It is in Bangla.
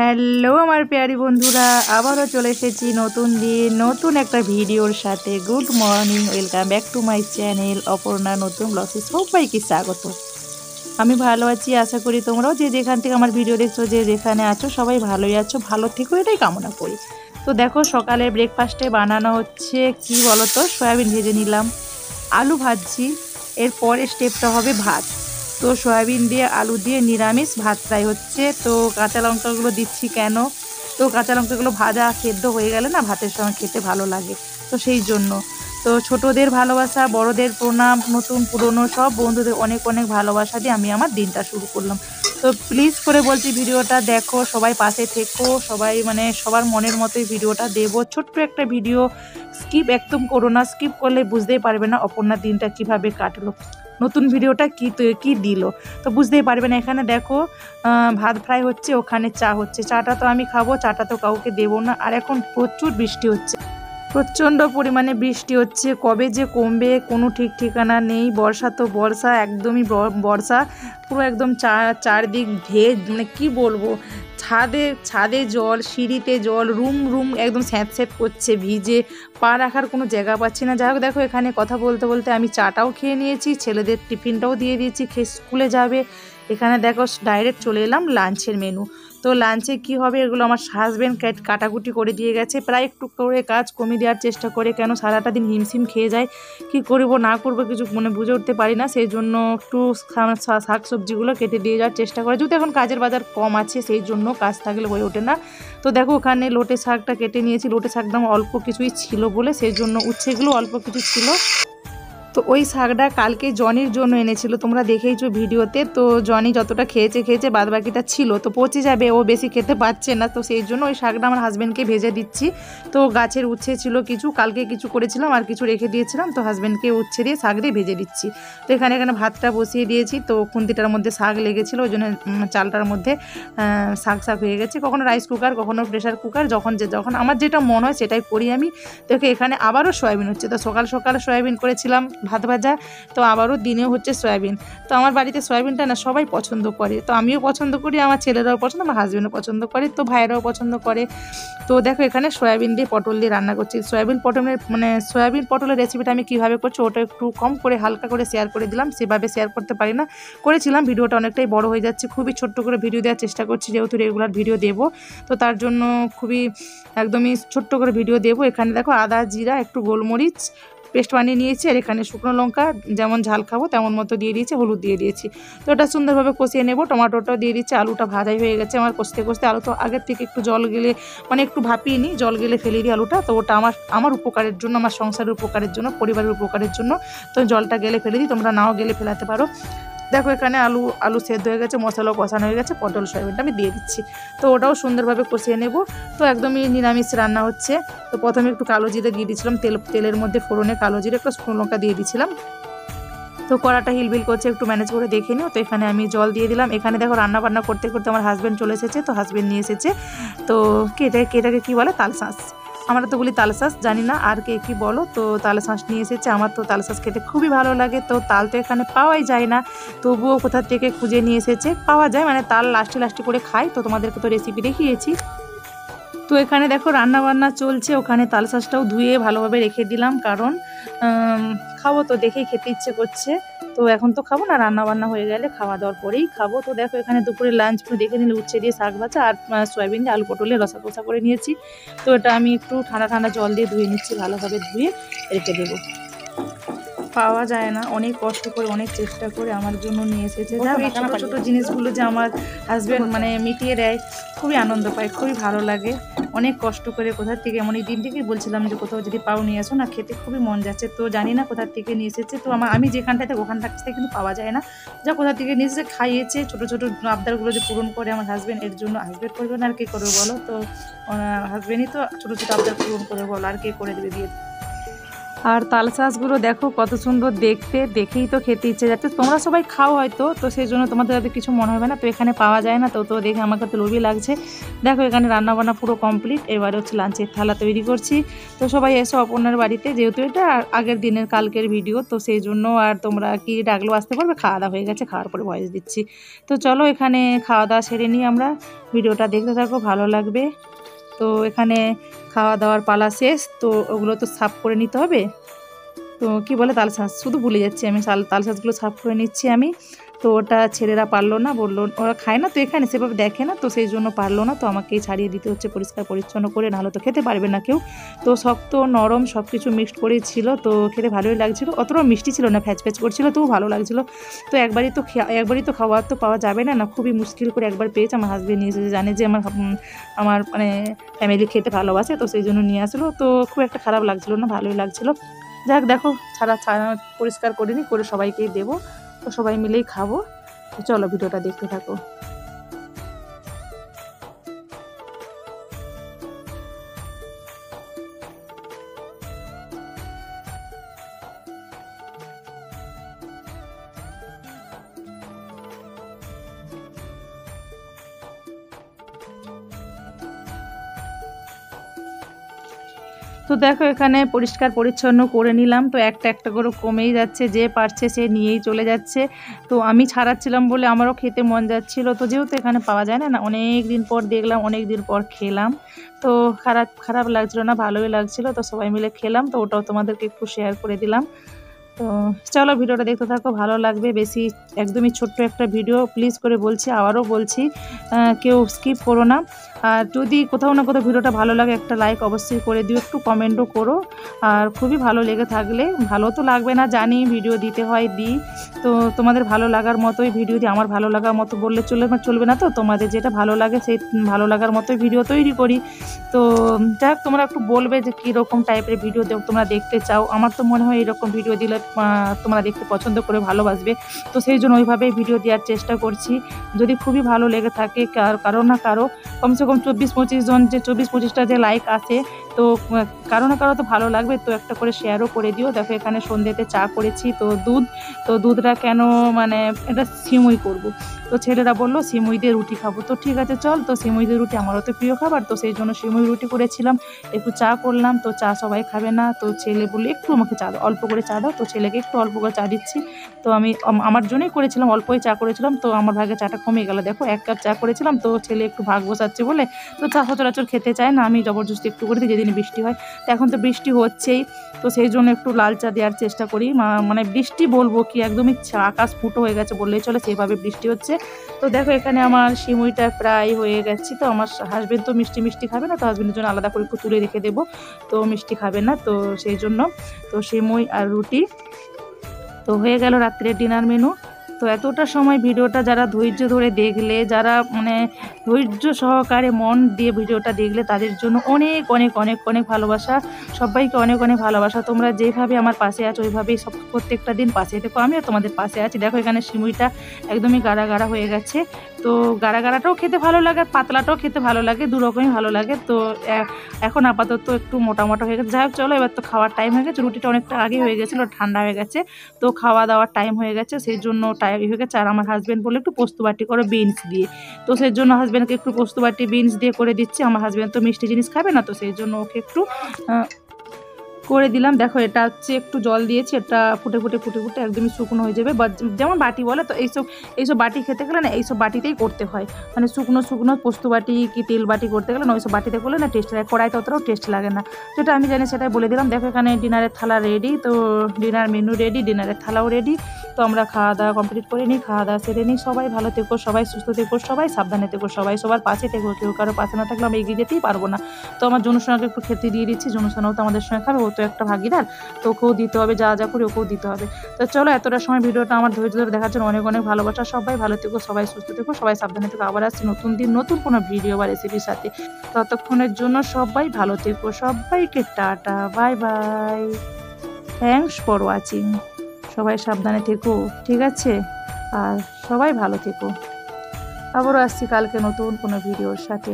হ্যালো আমার প্যারি বন্ধুরা, আবারও চলে এসেছি নতুন দিন নতুন একটা ভিডিওর সাথে। Good morning, welcome back to my channel Aparna নতুন ব্লগে সবাইকে স্বাগত। আমি ভালো আছি, আশা করি তোমরাও যে যেখান থেকে আমার ভিডিও দেখছো যে যেখানে আছো সবাই ভালোই আছো, ভালো থেকো এটাই কামনা করি। তো দেখো সকালে ব্রেকফাস্টে বানানো হচ্ছে কি বলো তো, সয়াবিন ভেজে নিলাম, আলু ভাজছি, এরপরে স্টেপটা হবে ভাত। তো সয়াবিন দিয়ে আলু দিয়ে নিরামিষ ভাত ফ্রাই হচ্ছে। তো কাঁচা লঙ্কাগুলো দিচ্ছি কেন, তো কাঁচা লঙ্কাগুলো ভাজা সেদ্ধ হয়ে গেলে না ভাতের সঙ্গে খেতে ভালো লাগে, তো সেই জন্য। তো ছোটদের ভালোবাসা, বড়দের প্রণাম, নতুন পুরনো সব বন্ধুদের অনেক অনেক ভালোবাসা দিয়ে আমি আমার দিনটা শুরু করলাম। তো প্লিজ করে বলছি ভিডিওটা দেখো, সবাই পাশে থেকো, সবাই মানে সবার মনের মতোই ভিডিওটা দেবো। ছোট্ট একটা ভিডিও, স্কিপ একদম করো না, স্কিপ করলে বুঝতেই পারবে না অপর্ণার দিনটা কিভাবে কাটলো, নতুন ভিডিওটা কি দিল, তো বুঝতেই পারবে না। এখানে দেখো ভাত ফ্রাই হচ্ছে, ওখানে চা হচ্ছে। চাটা তো আমি খাবো, চাটা তো কাউকে দেবো না। আর এখন প্রচুর বৃষ্টি হচ্ছে, প্রচণ্ড পরিমাণে বৃষ্টি হচ্ছে, কবে যে কমবে কোনো ঠিক ঠিকানা নেই। বর্ষা তো বর্ষা, একদমই বর্ষা, পুরো একদম চারদিক ভেজ, মানে কি বলবো, ছাদে জল, সিঁড়িতে জল, রুম একদম স্যাঁত করছে ভিজে, পা রাখার কোনো জায়গা পাচ্ছি না। যাই হোক দেখো এখানে কথা বলতে বলতে আমি চাটাও খেয়ে নিয়েছি, ছেলেদের টিফিনটাও দিয়ে দিয়েছি, খেয়ে স্কুলে যাবে। এখানে দেখো ডাইরেক্ট চলে এলাম লাঞ্চের মেনু। তো লাঞ্চে কি হবে এগুলো আমার হাজব্যান্ড কাটাকুটি করে দিয়ে গেছে, প্রায় একটু করে কাজ কমিয়ে দেওয়ার চেষ্টা করে, কেন সারাটা দিন হিমশিম খেয়ে যায়, কি করবো না করবো কিছু বুঝে উঠতে পারি না। সেই জন্য একটু শাক সবজিগুলো কেটে দিয়ে যাওয়ার চেষ্টা করে, যেহেতু এখন কাজের বাজার কম আছে সেই জন্য, কাজ থাকলে হয়ে ওঠে না। তো দেখো ওখানে লোটে শাকটা কেটে নিয়েছি, লোটে শাকটা অল্প কিছুই ছিল বলে সেই জন্য, উচ্ছেগুলো অল্প কিছু ছিল। তো ওই শাকটা কালকে জনির জন্য এনেছিল, তোমরা দেখেইছো ভিডিওতে। তো জনি যতটা খেয়েছে বাদবাকিটা ছিল, তো পচে যাবে, ও বেশি খেতে পারছে না, তো সেই জন্য ওই শাকটা আমার হাজব্যান্ডকে ভেজে দিচ্ছি। তো গাছের উচ্ছে ছিল কিছু, কালকে কিছু করেছিলাম আর কিছু রেখে দিয়েছিলাম, তো হাজব্যান্ডকে উচ্ছে দিয়ে শাক দিয়ে ভেজে দিচ্ছি। তো এখানে ভাতটা বসিয়ে দিয়েছি, তো খুন্তিটার মধ্যে শাক লেগেছিলো, ওই জন্য চালটার মধ্যে শাক হয়ে গেছে। কখনো রাইস কুকার, কখনো প্রেশার কুকার, যখন আমার যেটা মনে হয় সেটাই করি আমি। দেখো এখানে আবারও সয়াবিন হচ্ছে, তো সকাল সয়াবিন করেছিলাম ভাত ভাজা, তো আবারও দিনেও হচ্ছে সয়াবিন। তো আমার বাড়িতে সয়াবিনটা না সবাই পছন্দ করে, তো আমিও পছন্দ করি, আমার ছেলেরাও পছন্দ, আমার হাজব্যান্ডও পছন্দ করে, তো ভাইয়েরাও পছন্দ করে। তো দেখো এখানে সয়াবিন দিয়ে পটল দিয়ে রান্না করছি। সয়াবিন পটলের রেসিপিটা আমি কীভাবে করছি ওটা একটু কম করে হালকা করে শেয়ার করে দিলাম, সেভাবে শেয়ার করতে পারি না, করেছিলাম। ভিডিওটা অনেকটাই বড় হয়ে যাচ্ছে, খুবই ছোট্ট করে ভিডিও দেওয়ার চেষ্টা করছি, যেহেতু রেগুলার ভিডিও দেবো, তো তার জন্য খুবই একদমই ছোট্ট করে ভিডিও দেবো। এখানে দেখো আদা জিরা একটু গোলমরিচ পেস্ট বানিয়ে নিয়েছি, আর এখানে শুকনো লঙ্কা যেমন ঝাল খাবো তেমন মতো দিয়ে দিয়েছি, হলুদ দিয়ে দিয়েছি। তো ওটা সুন্দরভাবে কষিয়ে নেব, টমেটোটাও দিয়ে দিচ্ছি। আলুটা ভাজাই হয়ে গেছে আমার, কষতে আলু তো আগের থেকে একটু জল গেলে, মানে একটু ভাপিয়ে নিই, জল গেলে ফেলে দিই আলুটা। তো ওটা আমার উপকারের জন্য, আমার সংসারের উপকারের জন্য, পরিবারের উপকারের জন্য, তো জলটা গেলে ফেলে দিই, তোমরা নাও গেলে ফেলাতে পারো। দেখো এখানে আলু সেদ্ধ হয়ে গেছে, মশলাও কষানো হয়ে গেছে, পটল সয়াবিনটা আমি দিয়ে দিচ্ছি। তো ওটাও সুন্দরভাবে কষিয়ে নেব। তো একদমই নিরামিষ রান্না হচ্ছে। তো প্রথমে একটু কালো জিরে দিয়ে দিয়েছিলাম, তেলের মধ্যে ফোড়নে কালো জিরে একটু শুকনো লঙ্কা দিয়ে দিয়েছিলাম। তো কড়াটা হিলবিল করছে, একটু ম্যানেজ করে দেখে নিও। তো এখানে আমি জল দিয়ে দিলাম। এখানে দেখো রান্না বান্না করতে করতে আমার হাজব্যান্ড চলে এসেছে, তো হাজব্যান্ড নিয়ে এসেছে, তো এটাকে কী বলে, তালশাঁস, আমরা তো বলি তালশাঁস, জানি না আর কে কী বলো। তো তালশাঁস নিয়ে এসেছে, আমার তো তালশাঁস খেতে খুবই ভালো লাগে। তো তাল তো এখানে পাওয়াই যায় না, তবুও কোথা থেকে খুঁজে নিয়ে এসেছে, পাওয়া যায় মানে তাল লাস্টে করে খাই, তো তোমাদেরকে তো রেসিপি দেখিয়েছি। তো এখানে দেখো রান্না বান্না চলছে, ওখানে তালশাঁসটাও ধুয়ে ভালোভাবে রেখে দিলাম, কারণ খাবো তো, দেখেই খেতে ইচ্ছে করছে। তো এখন তো খাবো না, রান্না বান্না হয়ে গেলে খাওয়া দাওয়ার পরেই খাবো। তো দেখো এখানে দুপুরে লাঞ্চ দেখে নিলে উচ্ছে দিয়ে শাক ভাজা আর সয়াবিন দিয়ে আলু পটলের রসা কষা করে নিয়েছি। তো এটা আমি একটু ঠান্ডা জল দিয়ে ধুয়ে নিচ্ছি, ভালোভাবে ধুয়ে রেখে দেবো। পাওয়া যায় না, অনেক কষ্ট করে অনেক চেষ্টা করে আমার জন্য নিয়ে এসেছে। এই ছোটো ছোটো জিনিসগুলো যে আমার হাজব্যান্ড মানে মিটিয়ে দেয়, খুবই আনন্দ পাই, খুবই ভালো লাগে। অনেক কষ্ট করে কোথার থেকে, এমন এই দিন থেকেই বলছিলাম যে কোথাও যদি পাও নিয়ে আসো না, খেতে খুবই মন যাচ্ছে। তো জানি না কোথার থেকে নিয়ে এসেছে, তো আমি যেখানটায় থাকি ওখানটার থেকে কিন্তু পাওয়া যায় না, যা কোথার থেকে নিয়ে এসেছে খাইয়েছে। ছোটো ছোটো আবদারগুলো যে পূরণ করে আমার হাজব্যান্ড, এর জন্য হাজব্যান্ড করবে না আর কে করবে বলো, তো হাজব্যান্ডই তো ছোটো ছোটো আবদার পূরণ করে বলো, আর কে করে দেবে বিয়ে। আর তাল শাঁসগুলো দেখো কত সুন্দর দেখতে, দেখেই তো খেতে ইচ্ছে যাচ্ছে। তোমরা সবাই খাও হয়তো, তো সেই জন্য তোমাদের হয়তো কিছু মনে হবে না, তো এখানে পাওয়া যায় না, তো তো দেখে আমাকে তো লোভই লাগছে। দেখো এখানে রান্নাবান্না পুরো কমপ্লিট, এবারে হচ্ছে লাঞ্চের থালা তৈরি করছি। তো সবাই এসো অপর্ণার বাড়িতে, যেহেতু এটা আগের দিনের কালকের ভিডিও, তো সেই জন্য আর তোমরা কি ডাকলেও আসতে পারবে। খাওয়া দাওয়া হয়ে গেছে, খাওয়ার পরে ভয়েস দিচ্ছি। তো চলো এখানে খাওয়া দাওয়া সেরে নিই আমরা, ভিডিওটা দেখতে থাকো, ভালো লাগবে। তো এখানে খাওয়া দাওয়ার পালা শেষ, তো ওগুলো তো সাফ করে নিতে হবে। তো কি বলে তাল শাঁস, শুধু ভুলে যাচ্ছি আমি, তাল শাঁসগুলো সাফ করে নিচ্ছি আমি। তো ওটা ছেলেরা পারলো না, বললো ওরা খায় না, তো এখানে সেভাবে দেখে না, তো সেই জন্য পারলো না, তো আমাকেই ছাড়িয়ে দিতে হচ্ছে পরিষ্কার পরিচ্ছন্ন করে, নাহলে তো খেতে পারবে না কেউ। তো শক্ত নরম সব কিছু মিক্সড করেই ছিল, তো খেতে ভালোই লাগছিল, অতটাও মিষ্টি ছিল না, ফ্যাচ ফ্যাচ করছিল, তবু ভালো লাগছিল। তো একবারই তো খাওয়া তো পাওয়া যাবে না, খুবই মুশকিল করে একবার পেয়েছে। আমার হাজবেন্ড নিয়ে এসেছে, জানে যে আমার মানে ফ্যামিলি খেতে ভালোবাসে, তো সেই জন্য নিয়ে আসলো। তো খুব একটা খারাপ লাগছিল না, ভালোই লাগছিল। যাক দেখো, ছাড়া পরিষ্কার করে নিই, করে সবাইকেই দেবো, তো সবাই মিলেই খাবো। তো চলো ভিডিওটা দেখতে থাকো। তো দেখো এখানে পরিষ্কার পরিচ্ছন্ন করে নিলাম, তো একটা একটা করে কমেই যাচ্ছে, যে পারছে সে নিয়েই চলে যাচ্ছে। তো আমি ছাড়াচ্ছিলাম বলে আমারও খেতে মন যাচ্ছিল, তো যেহেতু এখানে পাওয়া যায় না, অনেক দিন পর দেখলাম, অনেক দিন পর খেলাম, তো খারাপ লাগছিল না, ভালোই লাগছিল। তো সবাই মিলে খেলাম, তো ওটাও তোমাদেরকে একটু শেয়ার করে দিলাম। তো চলো ভিডিওটা দেখতে থাকো, ভালো লাগবে। বেশি একদমই ছোট্ট একটা ভিডিও, প্লিজ করে বলছি, আবারও বলছি, কেউ স্কিপ করো না। আর যদি কোথাও না কোথাও ভিডিওটা ভালো লাগে, একটা লাইক অবশ্যই করে দিও, একটু কমেন্টও করো। আর খুবই ভালো লেগে থাকলে, ভালো তো লাগবে না জানি, ভিডিও দিতে হয়, দিই। তো তোমাদের ভালো লাগার মতোই ভিডিও দিই, আমার ভালো লাগার মতো বললে চলবে না, তো তোমাদের যেটা ভালো লাগে সেই ভালো লাগার মতোই ভিডিও তৈরি করি। তো যাই হোক, তোমরা একটু বলবে যে কীরকম টাইপের ভিডিও তোমরা দেখতে চাও। আমার তো মনে হয় এরকম ভিডিও দিলে তোমরা দেখতে পছন্দ করে ভালোবাসবে, তো সেই জন্য ওইভাবেই ভিডিও দেওয়ার চেষ্টা করছি। যদি খুবই ভালো লেগে থাকে কারো না কারো, কমসে কম 24-25 জন, যে 24-25টা যে লাইক আসে, তো কারো না কারো তো ভালো লাগবে, তো একটা করে শেয়ারও করে দিও। দেখো এখানে সন্ধ্যেতে চা করেছি, তো দুধটা কেন মানে এটা সিমুই করব। তো ছেলেরা বললো সিমুই দিয়ে রুটি খাবো, তো ঠিক আছে চল, তো সিমুই দিয়ে রুটি আমারও তো প্রিয় খাবার, তো সেই জন্য সিমুই রুটি করেছিলাম, একটু চা করলাম। তো চা সবাই খাবে না, তো ছেলে বললো একটু আমাকে চা দাও, অল্প করে চা দাও, তো ছেলেকে একটু অল্প করে চা দিচ্ছি। তো আমি আমার জন্যই করেছিলাম, অল্পই চা করেছিলাম, তো আমার ভাগে চাটা কমে গেল। দেখো 1 কাপ চা করেছিলাম, তো ছেলে একটু ভাগ বসাচ্ছে বলে, তো চা সচরাচর খেতে চায় না, আমি জবরদস্তি একটু করে দিই যেদিন বৃষ্টি হয়। তো এখন তো বৃষ্টি হচ্ছেই, তো সেই জন্য একটু লাল চা দেওয়ার চেষ্টা করি। মানে বৃষ্টি বলবো কি, একদমই আকাশ ফুটো হয়ে গেছে বললেই চলে, সেভাবে বৃষ্টি হচ্ছে। তো দেখো এখানে আমার সিমুইটা প্রায় হয়ে গেছে। তো আমার হাজবেন্ড তো মিষ্টি মিষ্টি খাবে না, তো হাজবেন্ডের জন্য আলাদা করে একটু তুলে রেখে দেবো, তো মিষ্টি খাবে না, তো সেই জন্য। তো সিমুই আর রুটি তো হয়ে গেল রাত্রের ডিনার মেনু। তো এতটা সময় ভিডিওটা যারা ধৈর্য ধরে দেখলে, যারা মানে ধৈর্য সহকারে মন দিয়ে ভিডিওটা দেখলে, তাদের জন্য অনেক অনেক অনেক অনেক ভালোবাসা, সবাইকে অনেক অনেক ভালোবাসা। তোমরা যেভাবে আমার পাশে আছো ওইভাবেই প্রত্যেকটা দিন পাশে দেখো, আমিও তোমাদের পাশে আছি। দেখো এখানে সিমুইটা একদমই গাঢ়া গাঢ়া হয়ে গেছে, তো গাঢ়া গাঢ়াটাও খেতে ভালো লাগে, পাতলাটাও খেতে ভালো লাগে, দু রকমই ভালো লাগে। তো এখন আপাতত একটু মোটা মোটা হয়ে গেছে। যাই হোক চলো, এবার তো খাওয়ার টাইম হয়ে গেছে, রুটিটা অনেকটা আগে হয়ে গেছিলো, ঠান্ডা হয়ে গেছে, তো খাওয়া দাওয়ার টাইম হয়ে গেছে, সেই জন্য হয়ে গেছে। আর আমার হাজব্যান্ড বলে একটু পোস্ত বাটি করো বিনস দিয়ে, তো সেই জন্য হাজব্যান্ডকে একটু পোস্ত বাটি বিনস দিয়ে করে দিচ্ছি। আমার হাজব্যান্ড তো মিষ্টি জিনিস খাবে না, তো সেই জন্য ওকে একটু করে দিলাম। দেখো এটা হচ্ছে একটু জল দিয়েছি, এটা ফুটে ফুটে ফুটে ফুটে একদমই শুকনো হয়ে যাবে, বা যেমন বাটি বলে, তো এইসব বাটি খেতে গেলে না এইসব বাটিতেই করতে হয়, মানে শুকনো শুকনো পোস্ত বাটি কি তেল বাটি করতে গেলে না ওইসব বাটিতে করলে না টেস্ট লাগে, কড়াইতে অতটাও টেস্ট লাগে না। যেটা আমি জানি সেটাই বলে দিলাম। দেখো এখানে ডিনারের থালা রেডি, তো ডিনার মেনু রেডি, ডিনারের থালাও রেডি। তো আমরা খাওয়া দাওয়া কমপ্লিট করে নিই, খাওয়া দাওয়া সেরে নিই। সবাই ভালো থেকো, সবাই সুস্থ থেকো, সবাই সাবধানে থেকো, সবাই সবার পাশে থেকো, কেউ কারো পাশে না থাকলে আমি এগিয়ে যেতেই পারবো না। তো আমার জনুসোনাকে একটু খেতে দিয়ে দিচ্ছি, জনুসোনাও তো আমাদের সঙ্গে খাবে, ও তো একটা ভাগিদার, তো ওকেও দিতে হবে, যা যা করে ওকেও দিতে হবে। তো চলো, এতটা সময় ভিডিওটা আমার ধৈর্য ধরে দেখার জন্য অনেক অনেক ভালোবাসা। সবাই ভালো থেকো, সবাই সুস্থ থেকো, সবাই সাবধানে থেকো। আবার আসছি নতুন দিন নতুন কোনো ভিডিও বা রেসিপির সাথে। ততক্ষণের জন্য সবাই ভালো থেকো, সবাইকে tata, bye bye, thanks for watching. সবাই সাবধানে থেকো, ঠিক আছে, আর সবাই ভালো থেকো। আবারও আসছি কালকে নতুন কোনো ভিডিওর সাথে।